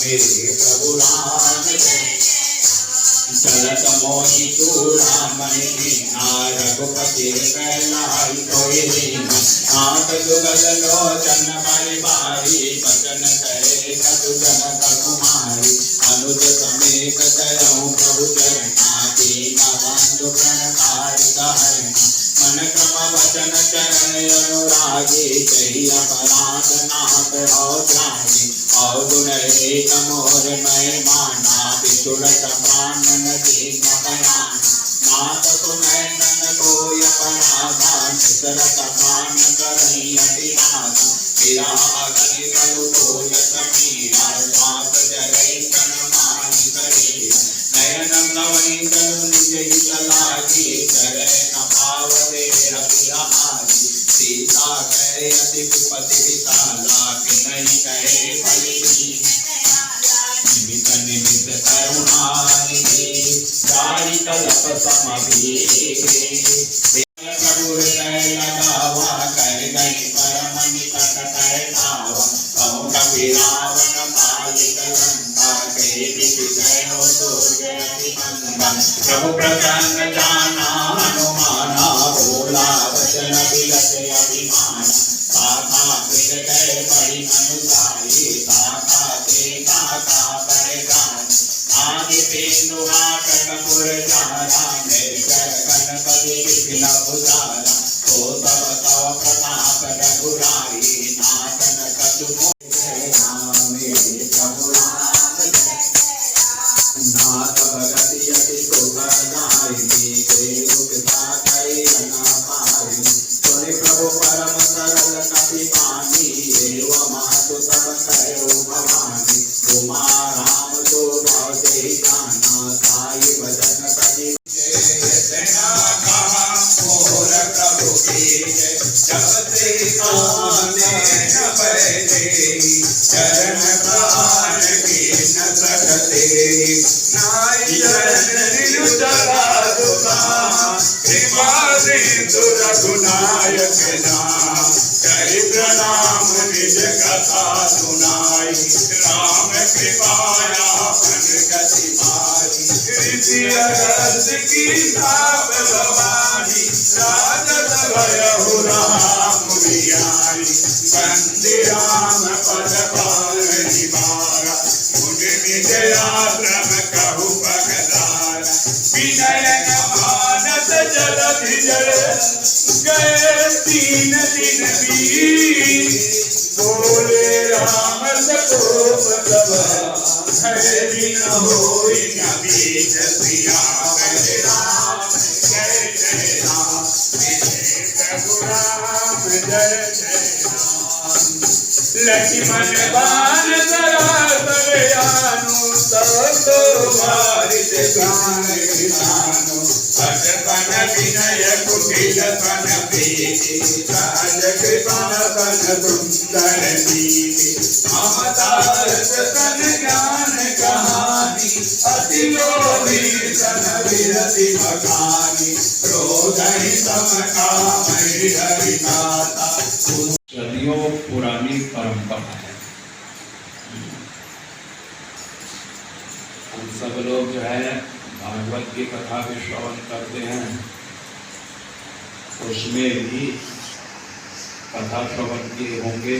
मेरे प्रभु राम जय। चलत मोहि चूड़ामणि रघुपति कहलाई कोई दीना। आंख जुगल लोचन परिवारी बचन करे सतु जनक कुमारी। अनुज समेत चलऊँ प्रभु चरणा दीन बंधु प्रणकार कहना। मन क्रम वचन चरण अनुरागी जहि अपराध नाथ हो त्यागी। अवगुण एक मोर मैं माना बिछुड़त प्राण दीन बयान। नाथ सुनैनन कोई अपराधा निसरत प्राण करहि अतिनाथा। विरागनि तनु तोल समीरा श्वास जरै तन माहि शरीरा। नयन नवनि तनु निज हित लागी चरै न पावते रघुराई। सीता कहे अति विपति विशाला किन्हीं कहे फलिनी। निमित निमित करुणानिधि जाहि कल्प समभीरे। प्रभु हृदय लगावा कर गई परम निकट कहलावा। कहूँ कपि रावण पालित लंका कहे विजय हो दुर्ग अतिमंदा। प्रभु प्रसन्न जाना हनुमाना भोला वचन बिलस अभिमाना। साखा फिर गए बड़ी अनुसारी साखा देखा का परेशान। आदि पेंदु हाटक पुरजारा मेघर गणपति विपिन उजारा। तो तब तव प्रताप रघुराई नाथन कछु मोहि राम। मेरे प्रभु राम जय। नाथ भगति अति सुखदायिनी तेरु कृपा करि न पाई। सुनि प्रभु परम सरल कपि पानी एवं मातु तब करो भवानी। उमा राम तो भाव से जाना साई वचन तजी। प्रभु की जय जब से सामने न बैठे चरण प्राण की न सकते। नाई चरण चला दुका कृपा सिंधु रघुनायक नाम। करि प्रणाम निज कथा सुनाई राम कृपाया फल गति मारी। ऋषि अगस्त की थाप भवानी राजत भयहु राम बिहारी। बंदे राम पद पावन निवारा मुझ निज आश्रम कहु पगधारा। विनय मानस जलधि जल गए तीन दिन बीत। बोले राम सकोप तब हरे दिन होई न बीत। सिया जय राम जय जय राम। मेरे प्रभु राम जय जय राम। लक्ष्मण बाण धरा आनु तब तो वारिस प्राण किसानु। पन विनय कुटिल पन प्रीति राज कृपा पन सुंदर नीति। ममता तन ज्ञान कहानी अति लोभी तन विरति बखानी। क्रोधहि सम कामहि हरि नाथा। सदियों पुरानी परंपरा है। हम सब लोग जो है भागवत की कथा भी श्रवण करते हैं। उसमें भी कथा श्रवण किए होंगे।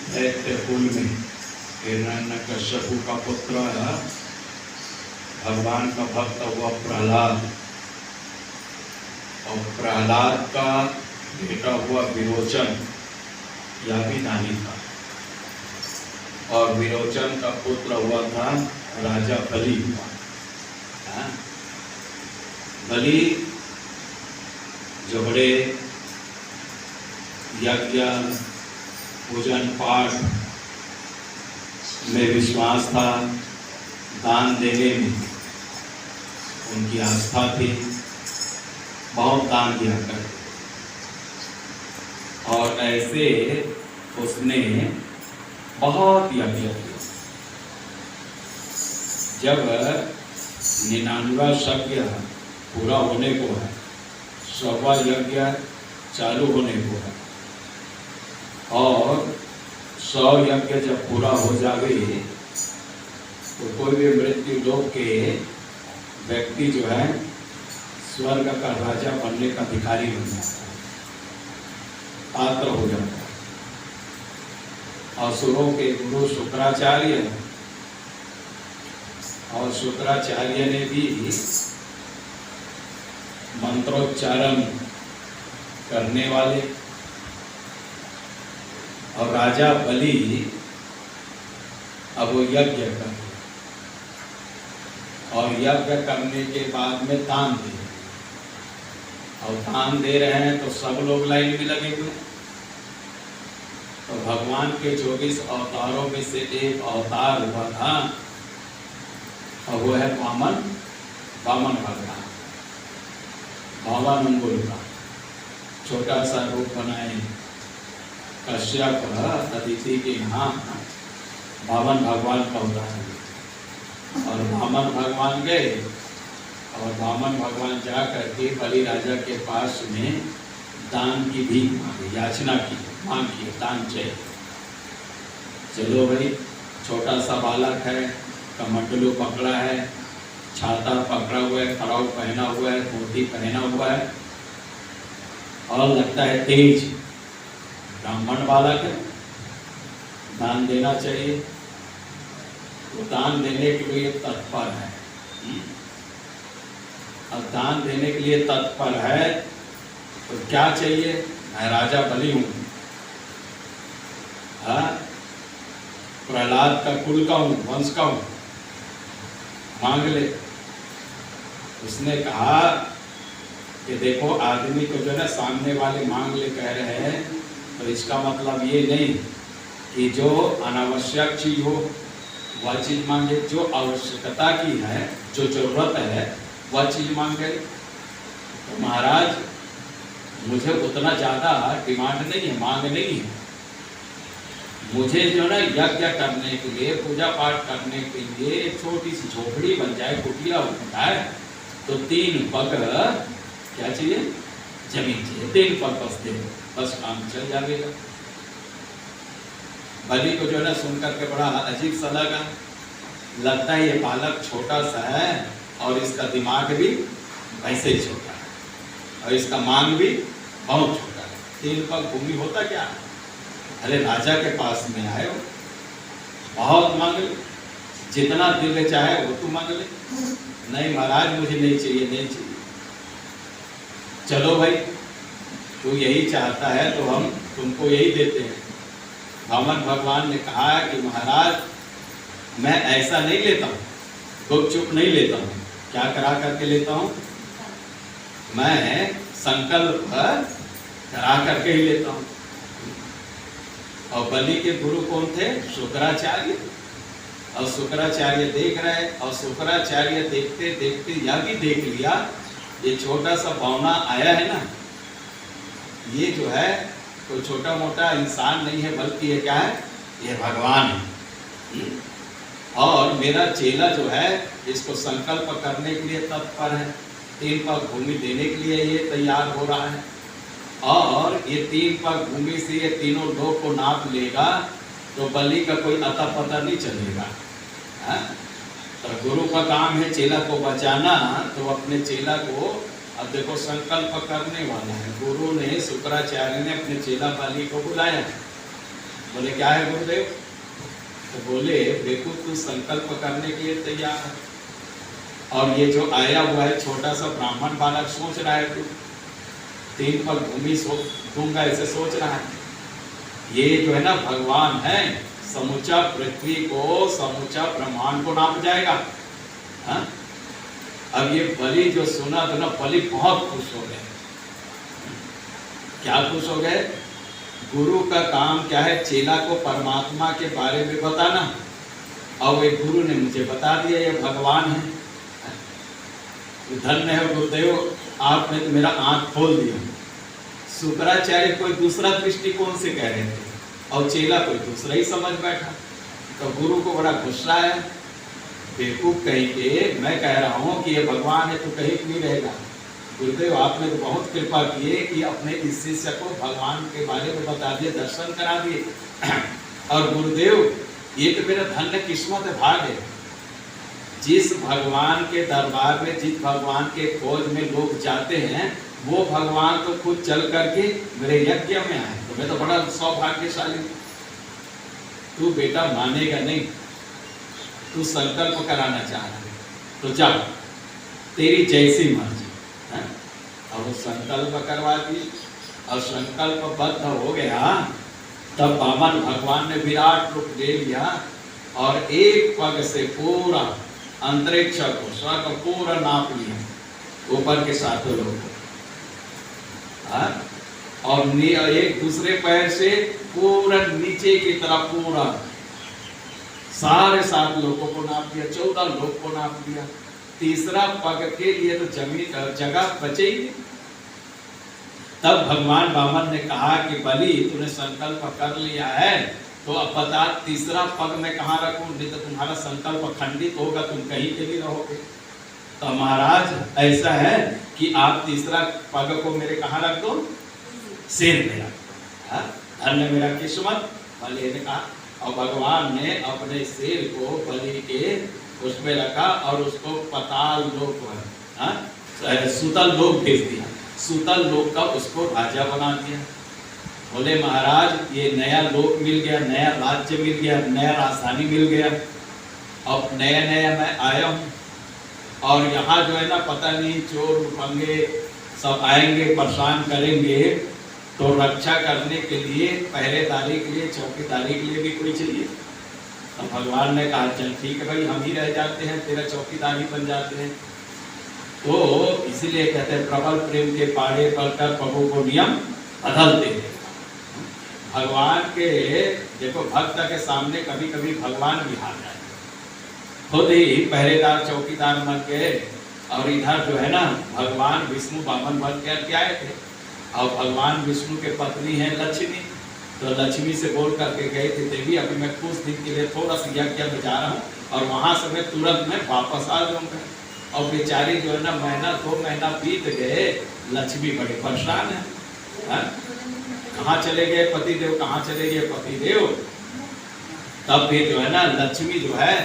दैत्यकुल में हिरण्यकश्यपु का पुत्र भगवान का भक्त हुआ प्रहलाद। और प्रहलाद का बेटा हुआ विरोचन, यह भी नानी था। और विरोचन का पुत्र हुआ था राजा बलि। बलि जो बड़े यज्ञ पूजन पाठ में विश्वास था, दान देने में उनकी आस्था थी, बहुत दान दिया करते। और ऐसे उसने बहुत यज्ञ किया। जब 99वां यज्ञ पूरा होने को है, 100वां यज्ञ चालू होने को है और 100 यज्ञ जब पूरा हो जावे तो कोई भी मृत्यु लोक के व्यक्ति जो है स्वर्ग का राजा बनने का भिखारी बन जाता है, पात्र हो जाता है। असुरों के गुरु शुक्राचार्य, और शुक्राचार्य ने भी मंत्रोच्चारण करने वाले, और राजा बलि अब वो यज्ञ कर, और यज्ञ करने के बाद में दान दे, और दान दे रहे हैं तो सब लोग लाइन में लगे हुए। तो भगवान के 24 अवतारों में से एक अवतार हुआ था, और वो है वामन भगवान। बावन अंगुल का छोटा सा रूप बनाए कश्यप अदिति के यहाँ वामन भगवान का उदाहरण। और वामन भगवान गए, और वामन भगवान जा करके बलि राजा के पास में दान की भीख मांगी, याचना की, मांग की, दान चाहिए। चलो भाई, छोटा सा बालक है, कमंडलू पकड़ा है, छाता पकड़ा हुआ है, खड़ाऊ पहना हुआ है, धोती पहना हुआ है, और लगता है तेज, ब्राह्मण बालक है, दान देना चाहिए। तो दान देने के लिए तत्पर है। अब दान देने के लिए तत्पर है तो क्या चाहिए? मैं राजा बलि हूं, प्रहलाद का कुल का हूं, वंश का हूं, मांग ले। उसने कहा कि देखो, आदमी को जो है ना सामने वाले मांग ले कह रहे हैं, तो इसका मतलब ये नहीं कि जो अनावश्यक चीज हो वह चीज मांगे, जो आवश्यकता की है, जो जरूरत है वह चीज मांगे। तो महाराज, मुझे उतना ज्यादा डिमांड नहीं है, मांग नहीं है। मुझे जो ना यज्ञ करने के लिए, पूजा पाठ करने के लिए एक छोटी सी झोपड़ी बन जाए, कुटिया होता है, तो 3 पग क्या चाहिए? जमीन चाहिए। 3 पग बस दे, बस काम चल जाएगा। बलि को जो है ना सुन करके बड़ा अजीब सा लगा। लगता है ये बालक छोटा सा है, और इसका दिमाग भी वैसे ही छोटा है, और इसका मांग भी बहुत छोटा है। 3 पग भूमि होता क्या? अरे राजा के पास में आए हो, बहुत मांग ले, जितना दिल चाहे वो तू मांग ले। नहीं महाराज, मुझे नहीं चाहिए, नहीं चाहिए। चलो भाई, तू यही चाहता है तो हम तुमको यही देते हैं। वामन भगवान ने कहा कि महाराज, मैं ऐसा नहीं लेता हूँ, गुपचुप नहीं लेता हूँ। क्या करा करके लेता हूँ? मैं संकल्प करा करके ही लेता हूँ। और बलि के गुरु कौन थे? शुक्राचार्य। और शुक्राचार्य देख रहे, और शुक्राचार्य देखते देखते यह भी देख लिया, ये छोटा सा बौना आया है ना, ये जो है कोई छोटा मोटा इंसान नहीं है, बल्कि ये क्या है? ये भगवान है। और मेरा चेला जो है, इसको संकल्प करने के लिए तत्पर है, 3 पग भूमि देने के लिए ये तैयार हो रहा है। और ये 3 पग भूमि से ये तीनों लोग को नाप लेगा, तो बलि का कोई अता पता नहीं चलेगा। तो गुरु का काम है चेला को बचाना, तो अपने चेला को, अब देखो संकल्प करने वाला है। गुरु ने, शुक्राचार्य ने अपने चेला बलि को बुलाया। बोले क्या है गुरुदेव? तो बोले देखो, तू संकल्प करने के लिए तैयार है, और ये जो आया हुआ है छोटा सा ब्राह्मण बालक, सोच रहा है तू 3 पग भूमि दूंगा, ऐसे सोच रहा है। ये जो है ना भगवान है, समूचा पृथ्वी को, समूचा ब्रह्मांड को नाप जाएगा। हाँ? अब ये बलि जो सुना तो ना, बलि बहुत खुश हो गए। क्या खुश हो गए? गुरु का काम क्या है? चेला को परमात्मा के बारे में बताना। और वे गुरु ने मुझे बता दिया ये भगवान है। धन्य है गुरुदेव, आपने तो मेरा आंख खोल दिया। शुक्राचार्य कोई दूसरा दृष्टिकोण से कह रहे थे, और चेला कोई दूसरा ही समझ बैठा। तो गुरु को बड़ा गुस्सा है, बेवकूफ कहीं के, मैं कह रहा हूँ कि ये भगवान है, तो कहीं नहीं रहेगा। गुरुदेव आपने तो बहुत कृपा किए कि अपने इस शिष्य को भगवान के बारे में बता दिए, दर्शन करा दिए। और गुरुदेव ये तो मेरा धन्य किस्मत है, भाग है। जिस भगवान के दरबार में, जिस भगवान के खोज में लोग जाते हैं, वो भगवान तो खुद चल करके मेरे यज्ञ में आए, तो मैं तो बड़ा सौभाग्यशाली। तू बेटा मानेगा नहीं, तू संकल्प कराना चाह रहा है तो जा, तेरी जैसी मर्जी है। और वो संकल्प करवा दी और संकल्पबद्ध हो गया। तब वामन भगवान ने विराट रूप ले लिया और एक पग से पूरा अंतरिक्ष को, स्वर्ग पूरा नाप लिया, ऊपर के सातों लोगों को, और एक दूसरे पैर से पूरा नीचे की तरफ पूरा सारे 7 लोगों को नाप लिया, 14 लोग को नाप लिया। तीसरा पग के लिए तो जमीन जगह बचे ही नहीं। तब भगवान वामन ने कहा कि बलि तूने संकल्प कर लिया है, तो अब बता तीसरा पग मैं कहाँ रखूं, नहीं तो तुम्हारा संकल्प खंडित होगा, तुम कहीं के लिए रहोगे। तो महाराज ऐसा है कि आप तीसरा पग को मेरे कहाँ रख दो, सिर में रख। धन्य मेरा किस्मत, बलि ने कहा। और भगवान ने अपने सिर को बलि के उसमें रखा और उसको पाताल लोक पर, सुतल लोक भेज दिया। सुतल लोक का उसको राजा बना दिया। बोले महाराज ये नया लोक मिल गया, नया राज्य मिल गया, नया राजधानी मिल गया। अब नया नया मैं आया हूँ और यहाँ जो है ना, पता नहीं चोर पंगे सब आएंगे, परेशान करेंगे, तो रक्षा करने के लिए, पहरेदारी के लिए, चौकीदारी के लिए भी कोई चाहिए। तो भगवान ने कहा चल ठीक है भाई, हम ही रह जाते हैं, तेरा चौकीदार ही बन जाते हैं। तो इसीलिए कहते हैं प्रबल प्रेम के पाड़े पर कर प्रभु को नियम बदलते हैं। भगवान के देखो, भक्त के सामने कभी कभी भगवान भी हार जाए, खुद ही पहरेदार चौकीदार बन गए। और इधर जो है ना, भगवान विष्णु वामन बन के आए थे, और भगवान विष्णु के पत्नी है लक्ष्मी, तो लक्ष्मी से बोल करके गए थे, देवी अभी मैं कुछ दिन के लिए थोड़ा सा यज्ञ में जा रहा हूँ और वहां से मैं तुरंत में वापस आ जाऊंगा। और बेचारी जो है ना, महीना 2 महीना बीत गए, लक्ष्मी बड़े परेशान है। कहाँ चले गए पतिदेव, कहाँ चले गए पतिदेव। तब भी जो है ना, लक्ष्मी जो है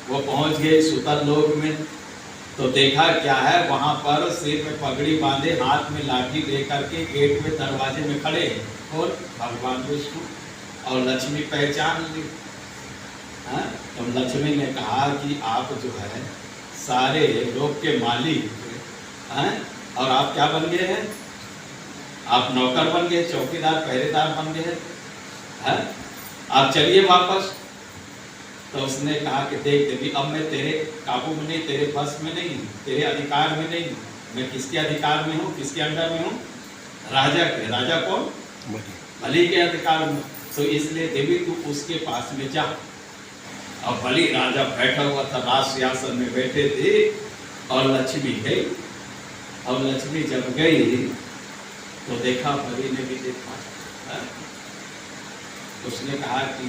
वो पहुंच गई सुतल लोक में। तो देखा क्या है, वहां पर सिर में पगड़ी बांधे, हाथ में लाठी लेकर के गेट में दरवाजे में खड़े और भगवान विष्णु। और लक्ष्मी पहचान ली। तो लक्ष्मी ने कहा कि आप जो है सारे लोग के मालिक हैं, और आप क्या बन गए हैं, आप नौकर बन गए, चौकीदार पहरेदार बन गए हैं, आप चलिए वापस। तो उसने कहा कि देख देवी, अब मैं तेरे काबू में नहीं, तेरे बस में नहीं, तेरे अधिकार में नहीं, मैं किसके अधिकार में हूँ, किसके अंडर में हूँ, राजा के। राजा कौन, बलि के अधिकार में। तो इसलिए देवी तू उसके पास में जा। और बलि राजा बैठा हुआ था, राज सिंहासन में बैठे थे, और लक्ष्मी गई। और लक्ष्मी जब गई तो देखा, बलि ने भी देखा। उसने कहा कि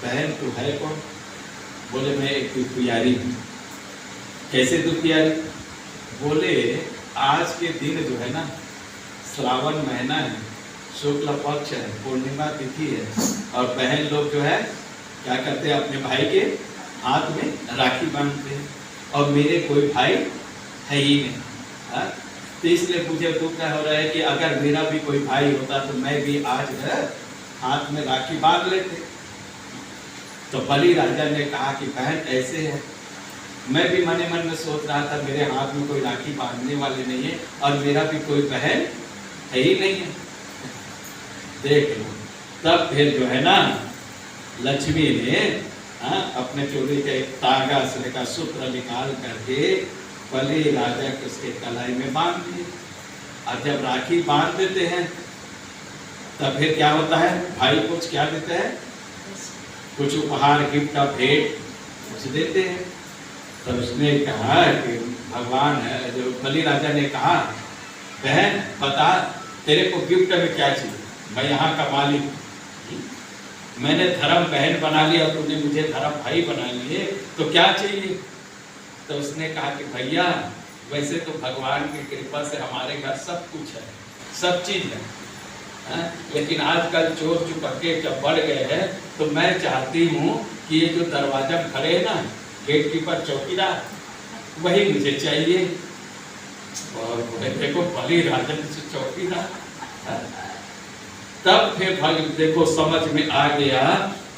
बहन तू है कौन। बोले मैं एक दुखियारी हूँ। कैसे दुखियारी। बोले आज के दिन जो है ना, श्रावण महीना है, शुक्ल पक्ष है, पूर्णिमा तिथि है, और बहन लोग जो है क्या करते हैं, अपने भाई के हाथ में राखी बांधते हैं, और मेरे कोई भाई है ही नहीं। तो इसलिए मुझे दुख क्या हो रहा है कि अगर मेरा भी कोई भाई होता तो मैं भी आज हाथ में राखी बांध लेते। तो बलि राजा ने कहा कि बहन ऐसे है, मैं भी मन में सोच रहा था मेरे हाथ में कोई राखी बांधने वाले नहीं है, और मेरा भी कोई बहन है ही नहीं है। देख लो। तब फिर जो है ना, लक्ष्मी ने अपने चोरी के तागा से का सूत्र निकाल करके बलि राजा के उसके कलाई में बांध दिए। और जब राखी बांध देते हैं तब फिर क्या होता है, भाई कुछ क्या देते हैं, कुछ उपहार, गिफ्ट का भेंट कुछ देते हैं। तो उसने कहा कि भगवान है, जो बलि राजा ने कहा बहन बता तेरे को गिफ्ट में क्या चाहिए, मैं यहाँ का मालिक हूँ, मैंने धर्म बहन बना लिया और तूने मुझे धर्म भाई बना लिए, तो क्या चाहिए। तो उसने कहा कि भैया वैसे तो भगवान की कृपा से हमारे घर सब कुछ है, सब चीज है, हाँ? लेकिन आजकल चोर चुपके जब बढ़ गए हैं तो मैं चाहती हूँ कि ये जो दरवाजा में खड़े हैं ना, गेट कीपर चौकीदार, वही मुझे चाहिए। और देखो बलि राजन से चौकीदार। हाँ? तब फिर देखो समझ में आ गया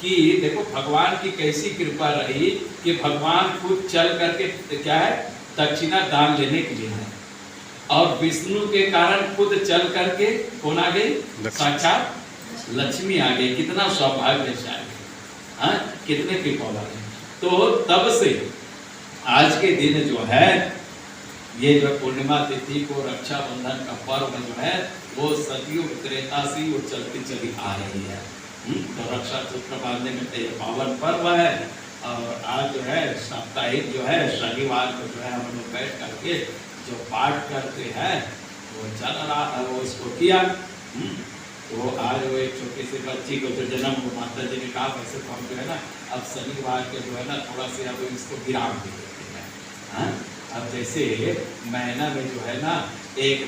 कि देखो भगवान की कैसी कृपा रही कि भगवान खुद चल करके क्या है दक्षिणा दान लेने के लिए है, और विष्णु के कारण खुद चल करके कौन आ गई, साक्षात लक्ष्मी आ गई। कितना सौभाग्यशाली, हाँ कितने कृपा वाले। तो तब से आज के दिन जो है ये जो पूर्णिमा तिथि को रक्षाबंधन का पर्व जो है वो सदियों त्रेता से वो चलती चली आ रही है। तो रक्षा सूत्र बांधने में ये पावन पर्व है। और आज जो है साप्ताहिक जो है शनिवार को जो है हम लोग बैठ करके जो पाठ करते हैं वो चल रहा है, वो इसको किया। तो आज वो एक छोटी सी बच्ची को जो जन्म को माता जी ने कहा वैसे तो हम जो है ना अब शनिवार के जो है ना थोड़ा सा अब इसको विराम दे देते हैं। अब जैसे महीना में जो है ना एक